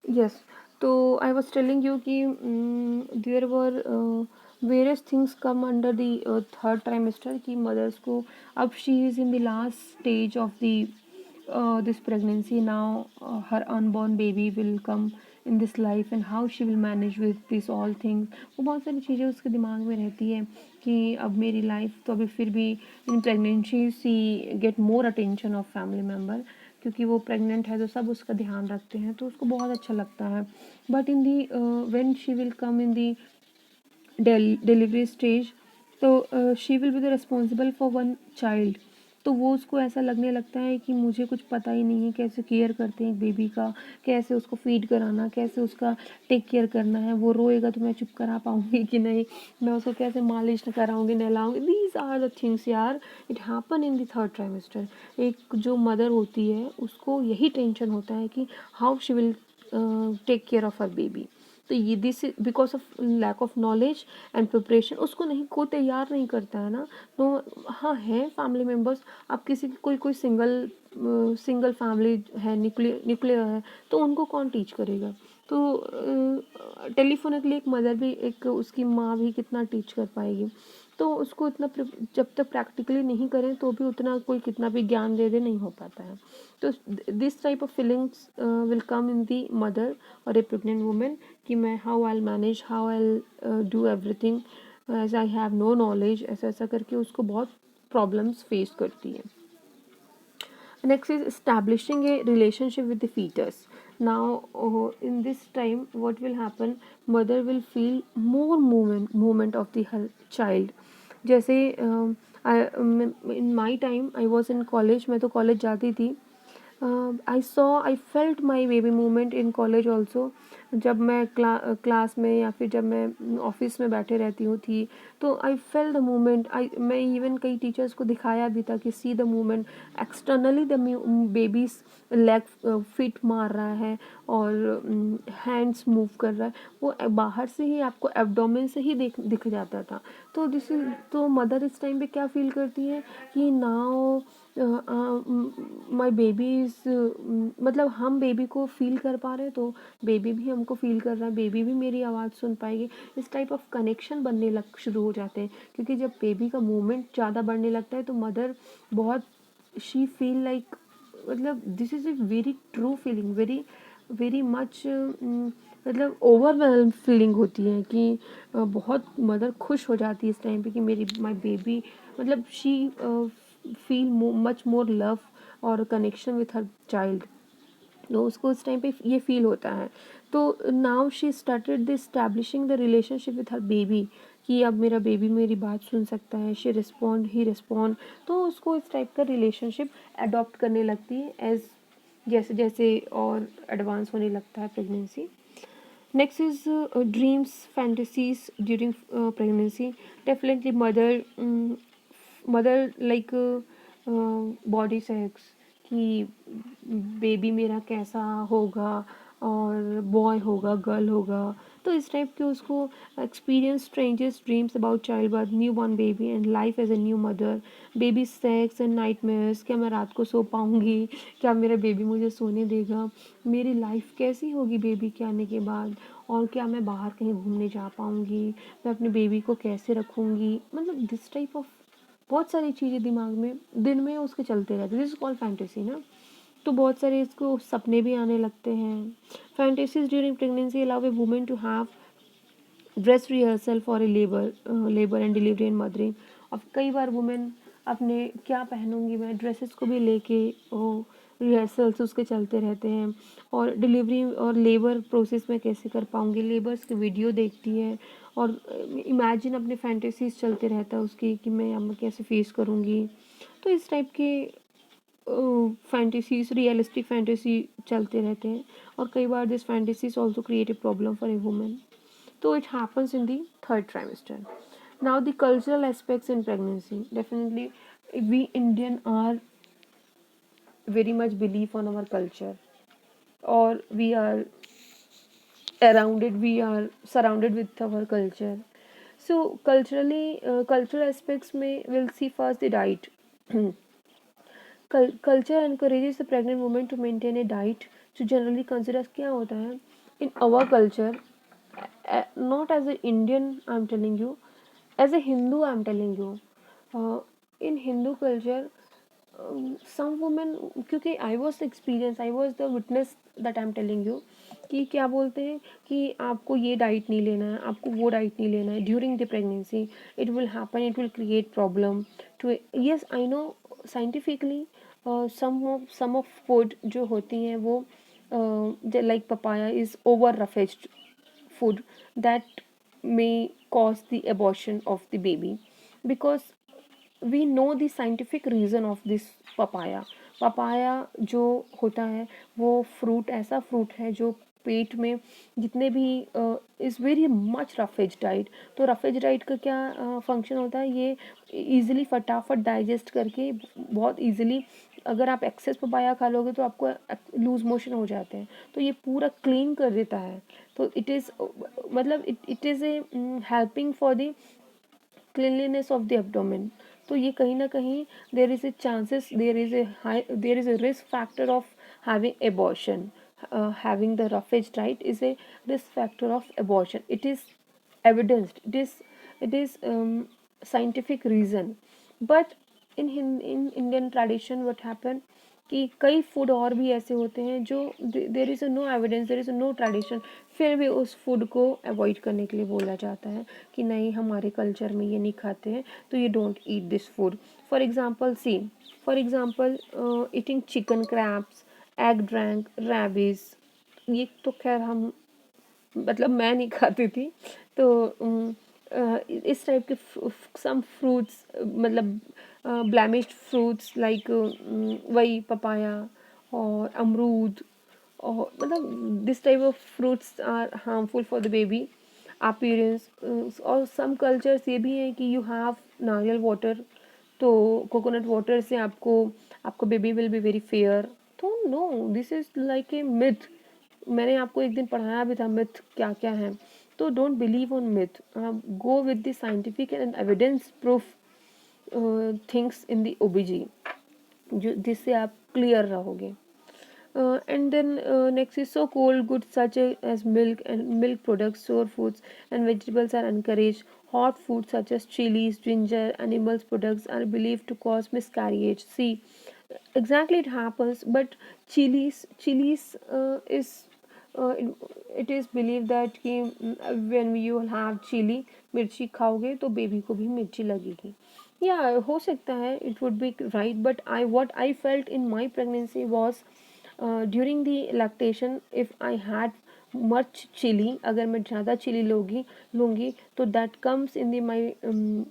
Yes. So I was telling you कि there were various things come under the third trimester कि mothers को अब she is in the last stage of the this pregnancy now. Her unborn baby will come in this life and how she will manage with this all things. वो बहुत सारी चीज़ें उसके दिमाग में रहती है कि अब मेरी लाइफ तो अभी फिर भी in pregnancy she get more attention of family member, क्योंकि वो प्रेग्नेंट है तो सब उसका ध्यान रखते हैं तो उसको बहुत अच्छा लगता है. But in the when she will come in the delivery stage, तो she will be the responsible for one child. तो वो उसको ऐसा लगने लगता है कि मुझे कुछ पता ही नहीं है कैसे केयर करते हैं एक बेबी का, कैसे उसको फीड कराना, कैसे उसका टेक केयर करना है. वो रोएगा तो मैं चुप करा पाऊंगी कि नहीं, मैं उसको कैसे मालिश कराऊंगी, नहलाऊंगी. दीज आर द थिंग्स यार, it happen in the third trimester. एक जो मदर होती है उसको यही टेंशन होता है कि how she will take care of her baby. तो ये this because of lack of knowledge and preparation उसको नहीं, कोई तैयार नहीं करता है ना. तो हाँ है फैमिली मेम्बर्स, आप किसी की कोई कोई सिंगल फैमिली है, न्यूक्लियर है, तो उनको कौन टीच करेगा. तो टेलीफोनिकली एक मदर भी, एक उसकी माँ भी कितना टीच कर पाएगी. तो उसको इतना जब तक प्रैक्टिकली नहीं करें तो भी उतना कोई कितना भी ज्ञान दे दे नहीं हो पाता है. तो this type of feelings will come in the mother और ए प्रेग्नेंट वुमेन कि मैं how I manage, how I do everything as I have no knowledge, ऐसा ऐसा करके उसको बहुत प्रॉब्लम्स फेस करती है. Next is establishing a relationship with the fetus. Now, in this time, what will happen? Mother will feel more movement of the her child. जैसे in my time I was in college, मैं तो college जाती थी. I felt my baby movement in college also. जब मैं class में या फिर जब मैं ऑफिस में बैठे रहती हूँ थी, तो आई फेल द मूवमेंट. मैं इवन कई टीचर्स को दिखाया भी था कि see the movement externally, the babies leg fit मार रहा है और हैंड्स मूव कर रहा है. वो बाहर से ही आपको एब्डोमेन से ही दिख जाता था. तो दिस इज, तो मदर इस टाइम पे क्या फील करती है कि नाउ माई बेबी इज, मतलब हम बेबी को फील कर पा रहे हैं तो बेबी भी हमको फील कर रहा है, बेबी भी मेरी आवाज़ सुन पाएगी. इस टाइप ऑफ कनेक्शन बनने लग शुरू हो जाते हैं, क्योंकि जब बेबी का मूवमेंट ज़्यादा बढ़ने लगता है तो मदर बहुत, शी फील लाइक, मतलब this is a very true feeling, very very much, मतलब ओवरवेलम फीलिंग होती है कि बहुत मदर खुश हो जाती है इस टाइम पे कि मेरी माई बेबी, मतलब she feel much more love और कनेक्शन विथ हर चाइल्ड. तो उसको उस टाइम पे ये फील होता है. तो now she started the establishing the relationship with her baby कि अब मेरा बेबी मेरी बात सुन सकता है, शी रिस्पॉन्ड, ही रिस्पॉन्ड. तो उसको इस टाइप का रिलेशनशिप अडॉप्ट करने लगती है एज जैसे जैसे और एडवांस होने लगता है pregnancy. Next is dreams, fantasies during pregnancy. Definitely mother like body sex कि बेबी मेरा कैसा होगा, और बॉय होगा गर्ल होगा. तो इस टाइप के उसको experience strange dreams about child birth, new born baby and life as a new mother, baby sex and nightmares. क्या मैं रात को सो पाऊँगी, क्या मेरा बेबी मुझे सोने देगा, मेरी लाइफ कैसी होगी बेबी के आने के बाद, और क्या मैं बाहर कहीं घूमने जा पाऊँगी, मैं अपने बेबी को कैसे रखूँगी. मतलब दिस टाइप ऑफ बहुत सारी चीज़ें दिमाग में दिन में उसके चलते रहते. दिस इज कॉल्ड फैंटेसी ना. तो बहुत सारे इसको सपने भी आने लगते हैं. Fantasies during pregnancy allow a women to have dress rehearsal for a labour and delivery and mothering. अब कई बार वुमेन अपने क्या पहनूंगी मैं ड्रेसेस को भी लेके वो रिहर्सल्स उसके चलते रहते हैं. और डिलीवरी और लेबर प्रोसेस में कैसे कर पाऊंगी, लेबर्स की वीडियो देखती है और इमेजिन अपने फैंटेसीज चलते रहता है उसकी कि मैं अब कैसे फेस करूँगी. तो इस टाइप के फैंटेसीज, रियलिस्टिक फैंटेसी चलते रहते हैं. और कई बार this fantasies also create a problem for a women. So it happens in the third trimester. Now the cultural aspects in pregnancy. Definitely, we Indian are very much believe on our culture, or we are surrounded. We are surrounded with our culture. So culturally, cultural aspects may we'll see first the diet. Culture encourages the pregnant woman to maintain a diet जो generally consider क्या होता है in our culture, not as an Indian I'm telling you, as a Hindu I'm telling you, in Hindu culture, some women, क्योंकि I was experience, I was the witness that I am telling you, कि क्या बोलते हैं कि आपको ये diet नहीं लेना है, आपको वो डाइट नहीं लेना है during the pregnancy, it will happen, it will create problem too, yes I know scientifically some of food जो होती हैं वो like papaya is over roughaged food that may cause the abortion of the baby, because we know the scientific reason of this papaya. Papaya जो होता है वो fruit, ऐसा fruit है जो पेट में जितने भी is very much roughage diet, तो रफेज डाइट का क्या फंक्शन होता है, ये इजीली फटाफट डाइजेस्ट करके बहुत इजीली, अगर आप एक्सेस पपाया खा लोगे तो आपको लूज मोशन हो जाते हैं, तो ये पूरा क्लीन कर देता है, तो इट इज़ मतलब it is a helping for the cleanliness of the abdomen. तो ये कहीं ना कहीं there is a chances, there is a risk factor of having abortion, having the roughage diet is a risk factor of abortion. It is evidenced, it is scientific reason. But in Indian tradition what happened कि कई food और भी ऐसे होते हैं जो there is no evidence, there is no tradition, फिर भी उस फूड को अवॉइड करने के लिए बोला जाता है कि नहीं हमारे कल्चर में ये नहीं खाते हैं, तो ये don't eat this food. For example see, for example eating chicken crabs, egg drank, rabbits, ये तो खैर हम, मतलब मैं नहीं खाती थी, तो इस टाइप के सम फ्रूट्स, मतलब ब्लैमिश्ड फ्रूट्स लाइक वही पपाया और अमरूद, और मतलब this type of fruits are harmful for the baby appearance. और सम कल्चर्स ये भी हैं कि यू हैव नारियल वाटर, तो कोकोनट वाटर से आपको, आपको baby will be very fair, तो no, this is like a myth. मैंने आपको एक दिन पढ़ाया भी था मिथ क्या क्या है, तो don't believe on myth, go with the scientific and evidence proof things in the ओबीजी, जो जिससे आप क्लियर रहोगे। And then next is so cold goods such as milk and milk products, sour foods and vegetables are encouraged. Hot foods such as chilies, ginger, animals products are believed to cause miscarriage. See, exactly it happens, but chilies is it is believed that कि when you will have chili, मिर्ची खाओगे तो baby को भी मिर्ची लगेगी, या हो सकता है, it would be right, but I what I felt in my pregnancy was during the lactation, if I had much chili, अगर मैं ज़्यादा चिली लूँगी तो that comes in the my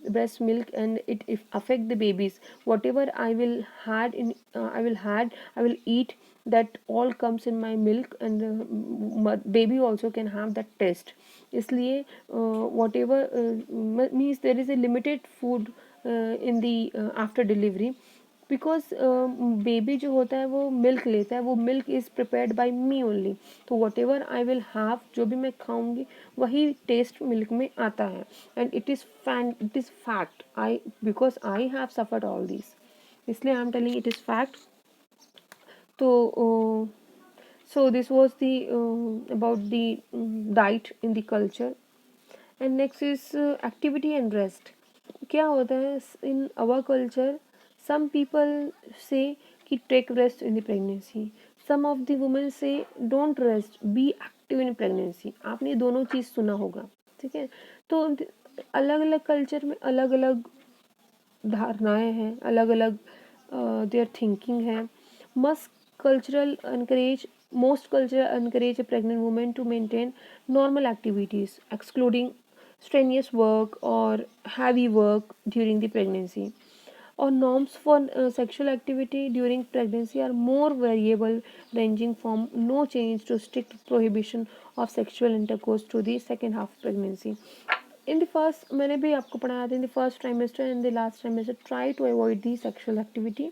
breast milk and it if affect the babies, whatever I will had in I will eat, that all comes in my milk, and baby also can have that taste, इसलिए whatever means there is a limited food in the after delivery, because baby जो होता है वो milk लेता है, वो milk is prepared by me only, तो whatever I will have, जो भी मैं खाऊंगी वही टेस्ट मिल्क में आता है, and it is fact, I because I have suffered all this, इसलिए I am telling it is fact. तो so this was the about the diet in the culture. And next is activity and rest. क्या होता है in our culture, some people say कि take rest in the pregnancy, some of the women say don't rest, be active in pregnancy, आपने ये दोनों चीज़ सुना होगा, ठीक है। तो अलग अलग कल्चर में अलग अलग धारणाएं हैं, अलग अलग देयर थिंकिंग है। Must cultural encourage most culture encourage a pregnant woman to maintain normal activities excluding strenuous work or heavy work during the pregnancy, or norms for sexual activity during pregnancy are more variable, ranging from no change to strict prohibition of sexual intercourse to the second half of pregnancy. In the first, मैंने भी आपको पढ़ाया था, in the first trimester and the last trimester try to avoid the sexual activity,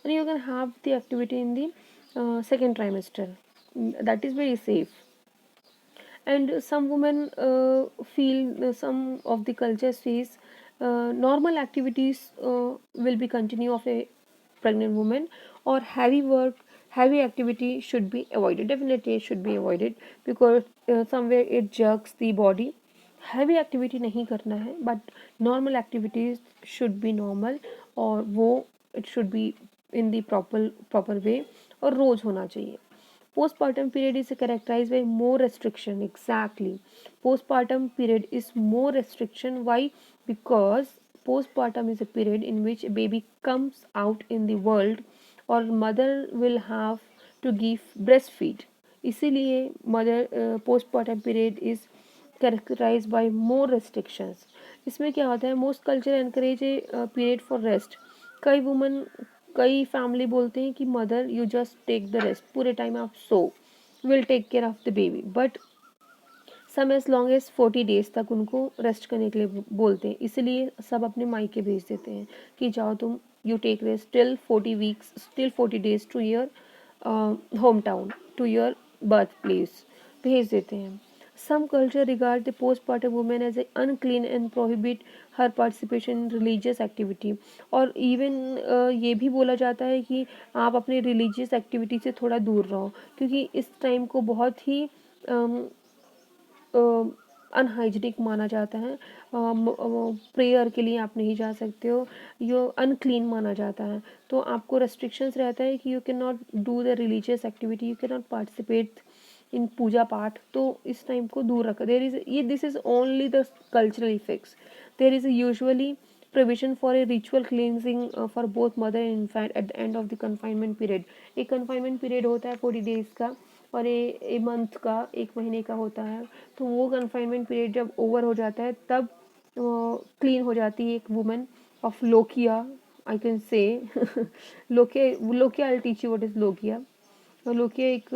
and you can have the activity in the second trimester, that is very safe. And some women feel, some of the culture says normal activities will be continue of a pregnant woman, or heavy work Heavy activity should be avoided, definitely it should be avoided, because somewhere it jerks the body. Heavy activity नहीं करना है, but normal activities should be normal, और वो it should be in the proper way, और रोज़ होना चाहिए. Postpartum period is characterized by more restriction. Exactly. Postpartum period is more restriction. Why? Because postpartum is a period in which a baby comes out in the world, or mother will have to give breastfeed. इसीलिए mother postpartum period is characterized by more restrictions. इसमें क्या होता है, most culture encourage a period for rest. कई woman, कई family बोलते हैं कि mother you just take the rest, पूरे टाइम आप सो, will take care of the baby, but some as long as 40 days तक उनको रेस्ट करने के लिए बोलते हैं. इसलिए सब अपने मायके भेज देते हैं कि जाओ तुम, you take rest till 40 weeks, till 40 days to your home town, to your birth place, भेज देते हैं. Some culture regard the postpartum woman as unclean and prohibit her participation in religious activity. और even ये भी बोला जाता है कि आप अपने religious activity से थोड़ा दूर रहो, क्योंकि इस टाइम को बहुत ही अनहाइजीनिक माना जाता है. प्रेयर के लिए आप नहीं जा सकते हो, यो अनक्लीन माना जाता है. तो आपको रेस्ट्रिक्शंस रहता है कि you can not do the religious activity, you can not participate in puja path. तो इस टाइम को दूर रखा. देर इज ये, this is only the cultural effects. There is usually provision for a ritual cleansing for both mother and infant at the end of the confinement period. एक confinement period होता है 40 days का, और a month का, एक महीने का होता है. तो वो कन्फाइनमेंट पीरियड जब ओवर हो जाता है, तब क्लीन हो जाती है एक woman of lochia, I can say. Lochia, I teach you what is lochia. Lochia एक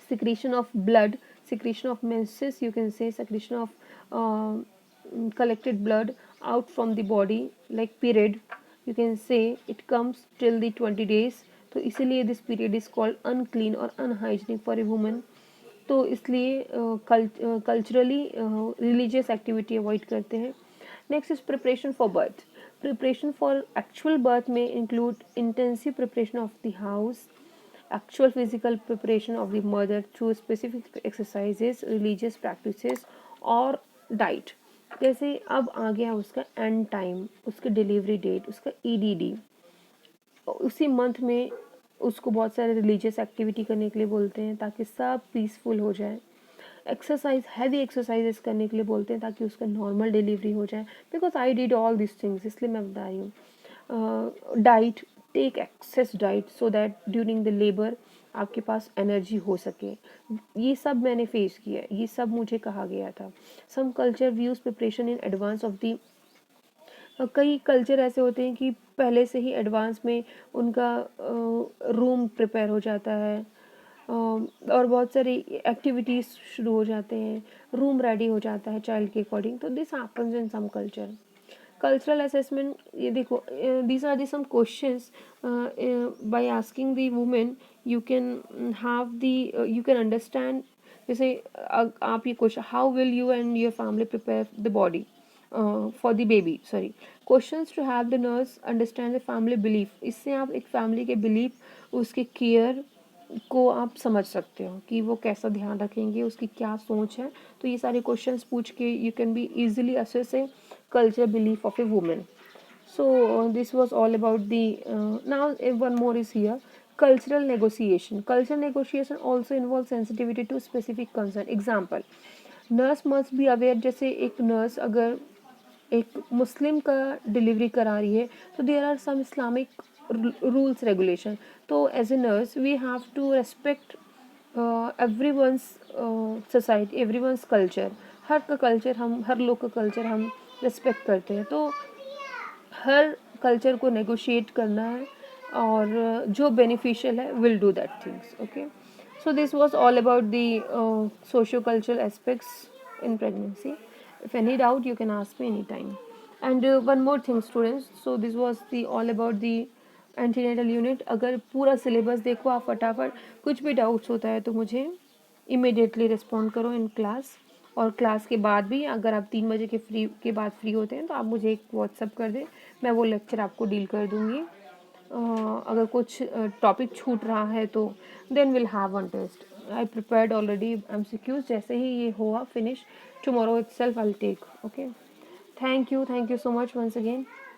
secretion of blood, secretion of menses, you can say secretion of collected blood out from the body, like period, you can say. It comes till the 20 days. तो इसीलिए this period is called unclean और unhygienic for a woman. तो इसलिए culturally religious activity avoid करते हैं. Next is preparation for birth. Preparation for actual birth में include intensive preparation of the house, actual physical preparation of the mother through specific exercises, religious practices और diet. जैसे अब आ गया उसका and time, उसका delivery date, उसका EDD, उसी month में उसको बहुत सारे रिलीजियस एक्टिविटी करने के लिए बोलते हैं ताकि सब पीसफुल हो जाए. एक्सरसाइज, हैवी एक्सरसाइजेस करने के लिए बोलते हैं ताकि उसका नॉर्मल डिलीवरी हो जाए. Because I did all this things, इसलिए मैं बता रही हूँ. Diet, take access diet so that during the labour आपके पास एनर्जी हो सके. ये सब मैंने फेस किया, ये सब मुझे कहा गया था. Some culture views preparation in advance of the. कई कल्चर ऐसे होते हैं कि पहले से ही एडवांस में उनका रूम प्रिपेयर हो जाता है, और बहुत सारी एक्टिविटीज़ शुरू हो जाते हैं, रूम रेडी हो जाता है चाइल्ड के अकॉर्डिंग. तो this happens in some culture. Cultural assessment, ये देखो, these are the some questions. By asking the women you can have the, you can understand. जैसे आप ये question, how will you and your family prepare the body for the baby, sorry, questions to have the nurse understand the family belief. इससे आप एक family के belief, उसके care को आप समझ सकते हो कि वो कैसा ध्यान रखेंगे, उसकी क्या सोच है. तो ये सारे क्वेश्चंस पूछ के you can be easily assess A culture belief of a woman. So this was all about the now one more is here, cultural negotiation. Cultural negotiation also involves sensitivity to specific concern. Example, nurse must be aware. जैसे एक nurse अगर एक मुस्लिम का delivery करा रही है, तो there are some Islamic rules regulation. तो as a nurse we have to respect everyone's society, everyone's culture. हर का कल्चर हम, हर लोग का कल्चर हम रिस्पेक्ट करते हैं. तो हर कल्चर को नेगोशिएट करना है, और जो बेनिफिशियल है will do that things. Okay, so this was all about the socio-cultural aspects in pregnancy. If any doubt you can ask me anytime. And one more thing students, so this was the all about the antenatal unit. अगर पूरा syllabus देखो आप फटाफट, कुछ भी doubts होता है तो मुझे इमीडिएटली रिस्पॉन्ड करो इन क्लास. और क्लास के बाद भी अगर आप 3 बजे के बाद फ्री होते हैं तो आप मुझे एक व्हाट्सअप कर दें, मैं वो लेक्चर आपको डील कर दूँगी. अगर कुछ टॉपिक छूट रहा है तो then will have one test. I prepared already MCQs. जैसे ही ये हुआ finish, tomorrow itself I will take. Okay. Thank you so much once again.